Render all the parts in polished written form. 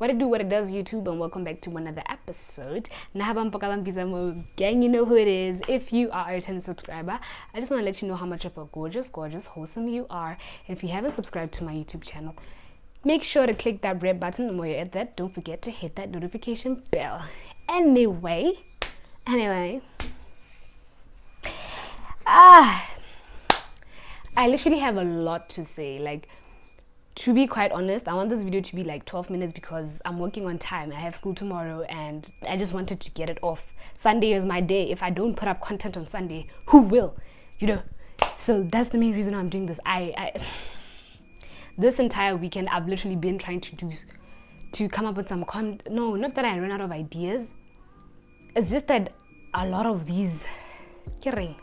What it does, YouTube, and welcome back to another episode. Gang, you know who it is. If you are a returning subscriber, I just want to let you know how much of a gorgeous, wholesome you are. If you haven't subscribed to my YouTube channel, make sure to click that red button, and while you're at that, don't forget to hit that notification bell. Anyway, I literally have a lot to say. Like, to be quite honest, I want this video to be like 12 minutes because I'm working on time. I have school tomorrow and I just wanted to get it off. Sunday is my day. If I don't put up content on Sunday, who will? You know? So that's the main reason I'm doing this. This entire weekend, I've literally been trying to come up with some no, not that I ran out of ideas. It's just that a lot of these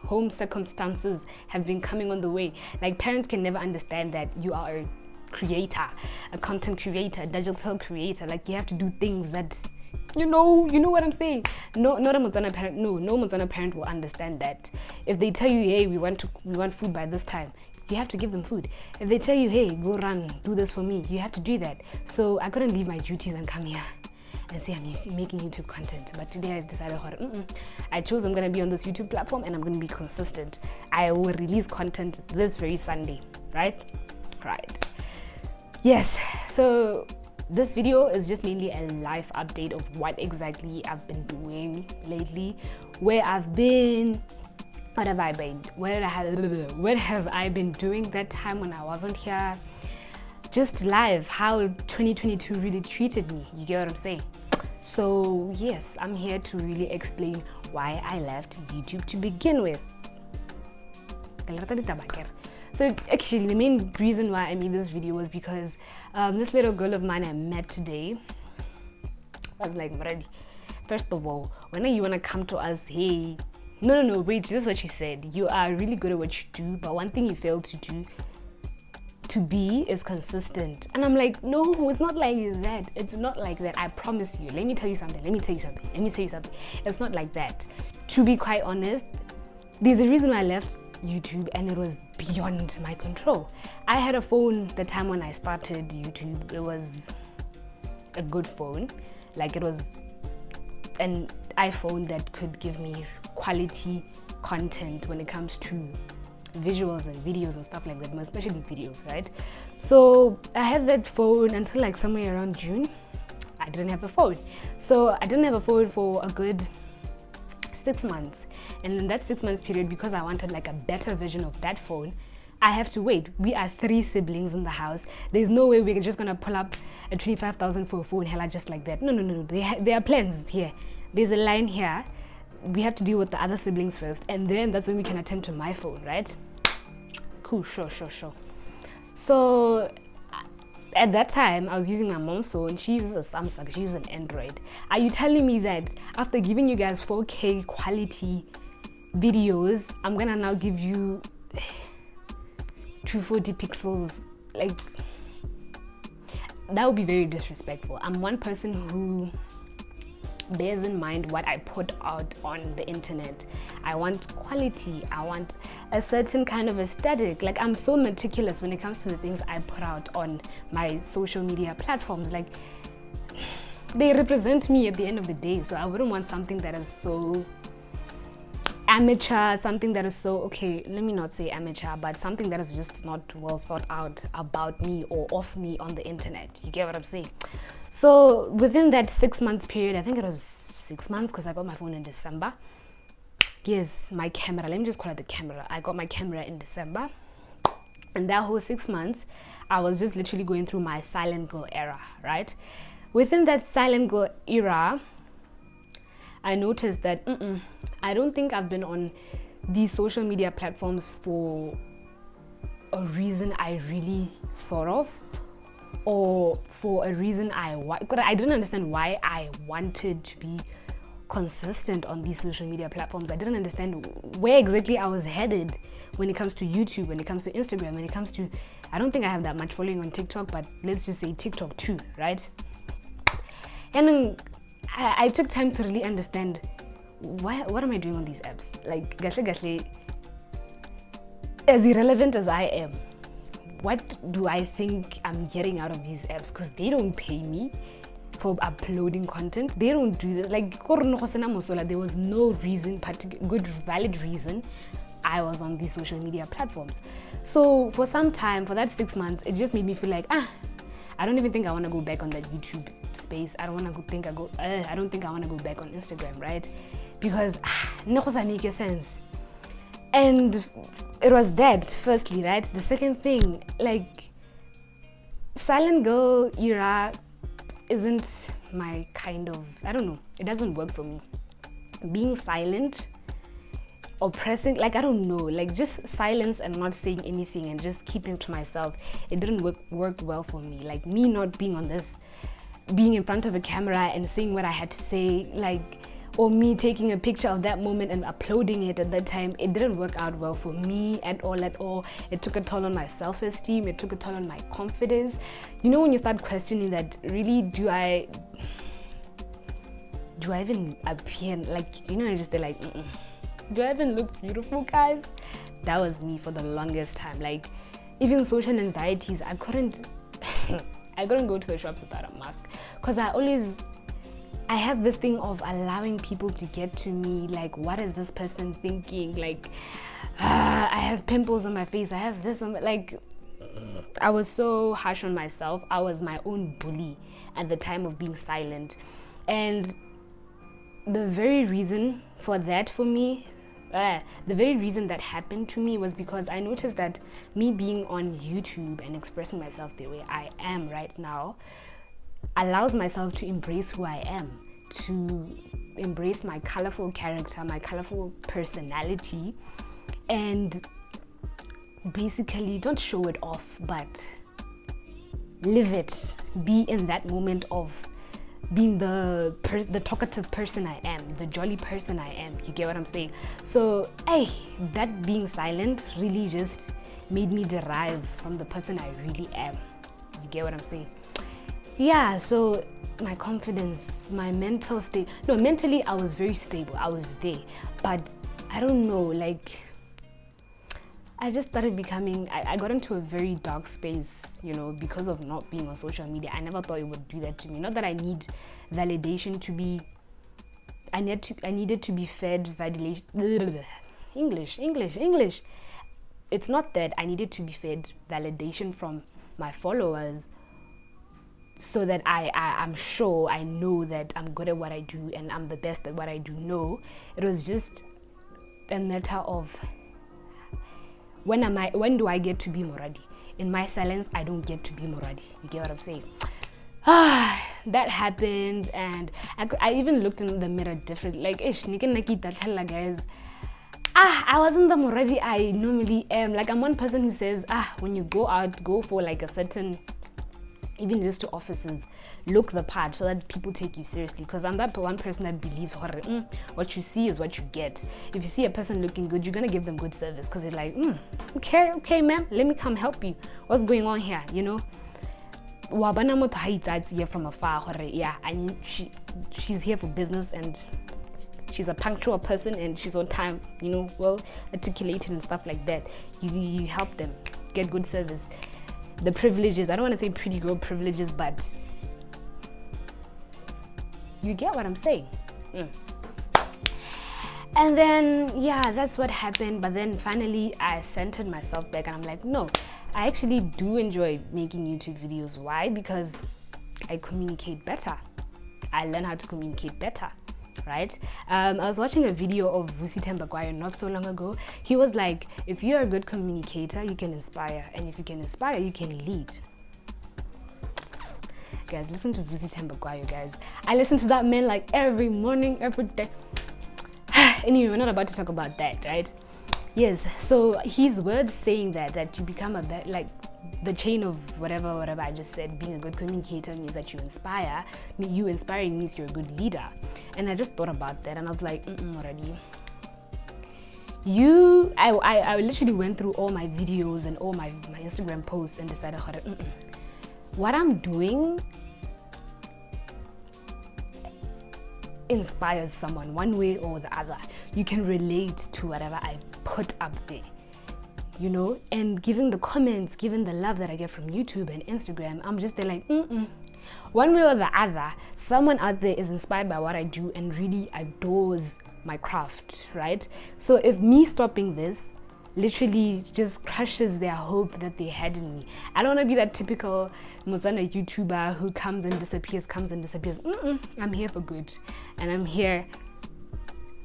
home circumstances have been coming on the way. Like, parents can never understand that you are a creator, a content creator, a digital creator. Like, you have to do things that you know what I'm saying. No Motswana parent will understand that. If they tell you, hey, we want food by this time, you have to give them food. If they tell you, hey, go run, do this for me, you have to do that. So I couldn't leave my duties and come here and say I'm making YouTube content. But today I decided, I chose I'm gonna be on this YouTube platform and I'm gonna be consistent. I will release content this very Sunday, right? Yes, so this video is just mainly a life update of what exactly I've been doing lately, where I've been, what have I been doing that time when I wasn't here, just live, how 2022 really treated me, you get what I'm saying? So yes, I'm here to really explain why I left YouTube to begin with. So actually, the main reason why I made this video was because this little girl of mine I met today, I was like, Maradi, first of all, when you want to come to us, hey, no, wait, this is what she said. You are really good at what you do, but one thing you fail to be is consistent. And I'm like, no, it's not like that. It's not like that. I promise you. Let me tell you something. It's not like that. To be quite honest, there's a reason why I left YouTube, and it was beyond my control. I had a phone the time when I started YouTube. It was a good phone. Like, it was an iPhone that could give me quality content when it comes to visuals and videos and stuff like that, but especially videos, right? So I had that phone until like somewhere around June. I didn't have a phone. So I didn't have a phone for a good 6 months. And in that 6 months period, because I wanted like a better version of that phone, I have to wait. We are 3 siblings in the house. There's no way we're just gonna pull up a 25,000 for a phone hella just like that. No. There are plans here. There's a line here. We have to deal with the other siblings first, and then that's when we can attend to my phone, right? Cool, sure. So at that time, I was using my mom's phone. She uses a Samsung. She uses an Android. Are you telling me that after giving you guys 4K quality videos, I'm gonna now give you 240 pixels? Like, that would be very disrespectful. I'm one person who bears in mind what I put out on the internet. I want quality. I want a certain kind of aesthetic. Like, I'm so meticulous when it comes to the things I put out on my social media platforms. Like, they represent me at the end of the day. So I wouldn't want something that is so amateur, something that is so, okay, let me not say amateur, but something that is just not well thought out about me or of me on the internet. You get what I'm saying? So within that 6 months period, I think it was 6 months because I got my phone in December. Yes, my camera, let me just call it the camera. I got my camera in December. And that whole 6 months, I was just literally going through my silent girl era, right? Within that silent girl era, I noticed that I don't think I've been on these social media platforms for a reason I really thought of, or for a reason I didn't understand why I wanted to be consistent on these social media platforms. I didn't understand where exactly I was headed when it comes to YouTube, when it comes to Instagram, when it comes to, I don't think I have that much following on TikTok, but let's just say TikTok too, right? And then I took time to really understand what am I doing on these apps? Like, gasle, as irrelevant as I am, what do I think I'm getting out of these apps? Because they don't pay me. for uploading content. They don't do that. Like, there was no reason, good, valid reason I was on these social media platforms. So for some time, for that 6 months, it just made me feel like, I don't even think I want to go back on that YouTube space. I don't think I want to go back on Instagram, right? Because no make sense. And it was that, firstly, right? The second thing, like, silent girl era isn't my kind of, I don't know, it doesn't work for me. Being silent, oppressing, like, I don't know, like, just silence and not saying anything and just keeping to myself, it didn't work well for me. Like, me not being on this, being in front of a camera and saying what I had to say, like, or me taking a picture of that moment and uploading it at that time, it didn't work out well for me at all. It took a toll on my self-esteem, it took a toll on my confidence. You know, when you start questioning that, really, do I even appear, like, you know, I just they're like, do I even look beautiful, guys? That was me for the longest time. Like, even social anxieties, I couldn't go to the shops without a mask, because I have this thing of allowing people to get to me, like, what is this person thinking? Like, I have pimples on my face, I have this, like, I was so harsh on myself. I was my own bully at the time of being silent. And the very reason for that for me, the very reason that happened to me was because I noticed that me being on YouTube and expressing myself the way I am right now allows myself to embrace who I am, to embrace my colorful character, my colorful personality, and basically don't show it off, but live it. Be in that moment of being the talkative person I am, the jolly person I am. You get what I'm saying? So, that being silent really just made me derive from the person I really am. You get what I'm saying? Yeah, so my confidence, my mental state, mentally I was very stable, I was there, but I don't know, like, I just started becoming, I got into a very dark space, you know, because of not being on social media. I never thought it would do that to me. Not that I need validation to be, I needed to be fed validation, English. It's not that I needed to be fed validation from my followers, so that I'm sure, I know that I'm good at what I do and I'm the best at what I do. No, it was just a matter of when do I get to be Moradi? In my silence, I don't get to be Moradi. You get what I'm saying? That happened, and I even looked in the mirror differently. Like, guys. I wasn't the Moradi I normally am. Like, I'm one person who says, when you go out, go for like a certain, even just to offices, look the part so that people take you seriously. Because I'm that one person that believes what you see is what you get. If you see a person looking good, you're gonna give them good service, because they're like, okay ma'am, let me come help you. What's going on here, you know? Wabana moto haitsa here from afar, yeah, and she's here for business, and she's a punctual person, and she's on time, you know, well articulated and stuff like that. You help them get good service. The privileges, I don't want to say pretty girl privileges, but you get what I'm saying. And then, yeah, that's what happened. But then finally I centered myself back, and I'm like, no, I actually do enjoy making YouTube videos. Why? Because I communicate better. I learn how to communicate better, right? I was watching a video of Vusi Tembagwayo not so long ago. He was like, if you're a good communicator, you can inspire, and if you can inspire, you can lead. Guys, listen to Vusi Tembagwayo, guys. I listen to that man like every morning, every day. Anyway, we're not about to talk about that, right? Yes, so his words saying that you become like the chain of whatever I just said. Being a good communicator means that you inspire. You inspiring means you're a good leader. And I just thought about that, and I was like, already. I literally went through all my videos and all my Instagram posts and decided, what I'm doing inspires someone one way or the other. You can relate to whatever I put up there. you know, and given the comments, given the love that I get from YouTube and Instagram, I'm just there like, one way or the other, someone out there is inspired by what I do and really adores my craft, right? So if me stopping this literally just crushes their hope that they had in me. I don't want to be that typical Mozana YouTuber who comes and disappears. I'm here for good, and I'm here.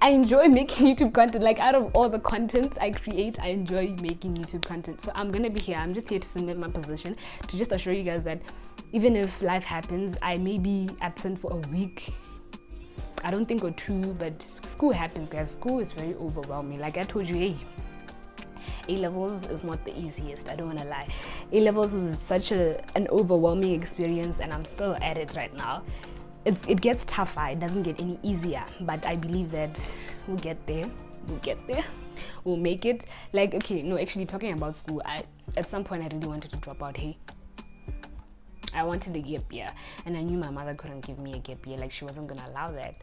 I enjoy making YouTube content. Like, out of all the content I create, I enjoy making YouTube content. So I'm gonna be here. I'm just here to submit my position, to just assure you guys that even if life happens, I may be absent for a week, I don't think, or two, but school happens, guys. School is very overwhelming. Like I told you, hey, A-levels is not the easiest, I don't want to lie. A-levels was such an overwhelming experience, and I'm still at it right now. It gets tougher, it doesn't get any easier, but I believe that we'll get there, we'll make it. Like, okay, no, actually, talking about school, at some point I really wanted to drop out. Hey, I wanted a gap year, and I knew my mother couldn't give me a gap year, like she wasn't gonna allow that.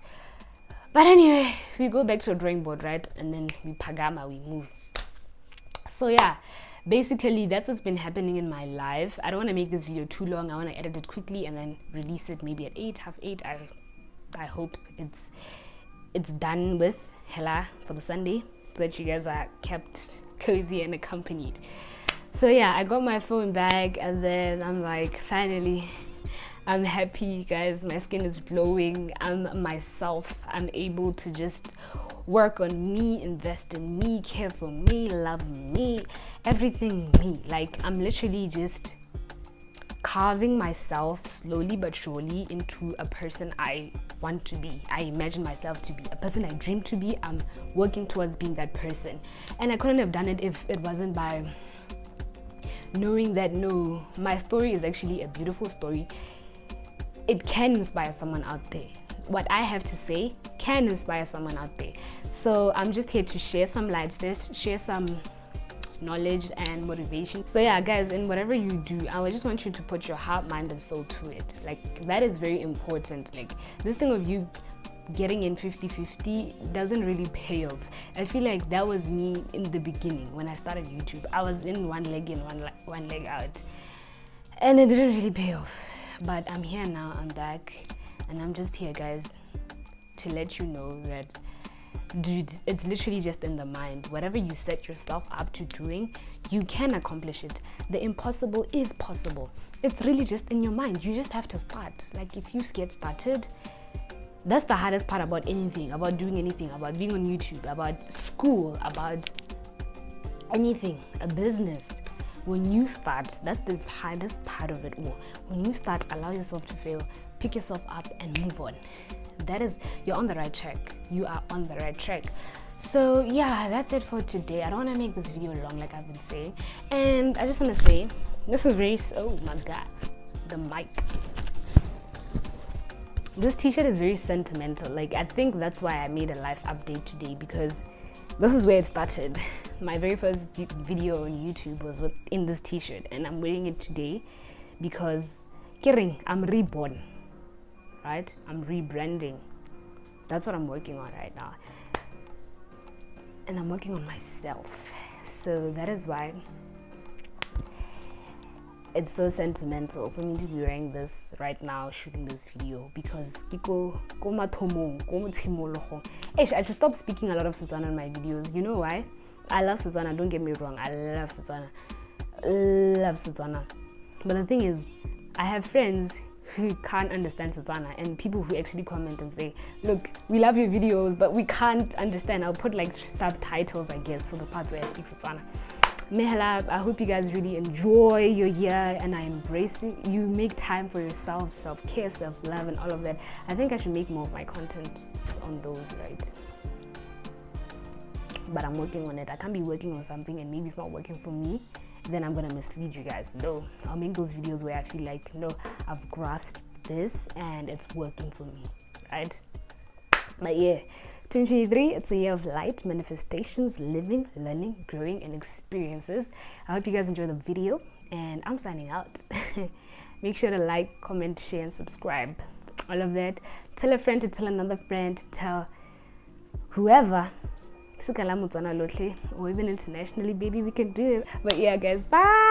But anyway, we go back to the drawing board, right? And then we pagama, we move. So yeah, basically that's what's been happening in my life. I don't want to make this video too long. I want to edit it quickly and then release it maybe at 8, half 8. I hope it's done with hella for the Sunday, so that you guys are kept cozy and accompanied. So yeah, I got my phone back, and then I'm like, finally, I'm happy, guys. My skin is glowing. I'm myself. I'm able to just work on me, invest in me, care for me, love me, everything me. Like, I'm literally just carving myself slowly but surely into a person I want to be. I imagine myself to be a person I dream to be. I'm working towards being that person, and I couldn't have done it if it wasn't by knowing that, no, my story is actually a beautiful story. It can inspire someone out there. What I have to say can inspire someone out there. So I'm just here to share some light, share some knowledge and motivation. So yeah, guys, in whatever you do, I just want you to put your heart, mind, and soul to it. Like, that is very important. Like, this thing of you getting in 50-50 doesn't really pay off. I feel like that was me in the beginning when I started YouTube. I was in one leg in, one leg out, and it didn't really pay off. But I'm here now, I'm back, and I'm just here, guys, to let you know that, dude, it's literally just in the mind. Whatever you set yourself up to doing, you can accomplish it. The impossible is possible. It's really just in your mind. You just have to start. Like, if you get started, that's the hardest part about anything, about doing anything, about being on YouTube, about school, about anything, a business. When you start, that's the hardest part of it all. When you start, allow yourself to fail, pick yourself up and move on. That is, you're on the right track. You are on the right track. So yeah, that's it for today. I don't want to make this video long, like I've been saying. And I just want to say, this is very, oh my God, the mic. This t-shirt is very sentimental. Like, I think that's why I made a life update today, because this is where it started. My very first video on YouTube was in this t-shirt, and I'm wearing it today because I'm reborn, right? I'm rebranding. That's what I'm working on right now, and I'm working on myself. So that is why it's so sentimental for me to be wearing this right now, shooting this video, because I should stop speaking a lot of Setswana in my videos. You know why? I love Setswana, don't get me wrong, I love Setswana. But the thing is, I have friends who can't understand Setswana, and people who actually comment and say, look, we love your videos, but we can't understand. I'll put like subtitles, I guess, for the parts where I speak Setswana. Mehla, I hope you guys really enjoy your year and are embracing. You make time for yourself, self-care, self-love, and all of that. I think I should make more of my content on those, right? But I'm working on it. I can't be working on something and maybe it's not working for me, then I'm gonna mislead you guys. No, I'll make those videos where I feel like, no, I've grasped this and it's working for me, right? But yeah, 2023, it's a year of light, manifestations, living, learning, growing, and experiences. I hope you guys enjoy the video, and I'm signing out. Make sure to like, comment, share, and subscribe. All of that. Tell a friend to tell another friend to tell whoever, so or even internationally, baby, we can do it. But yeah, guys, bye.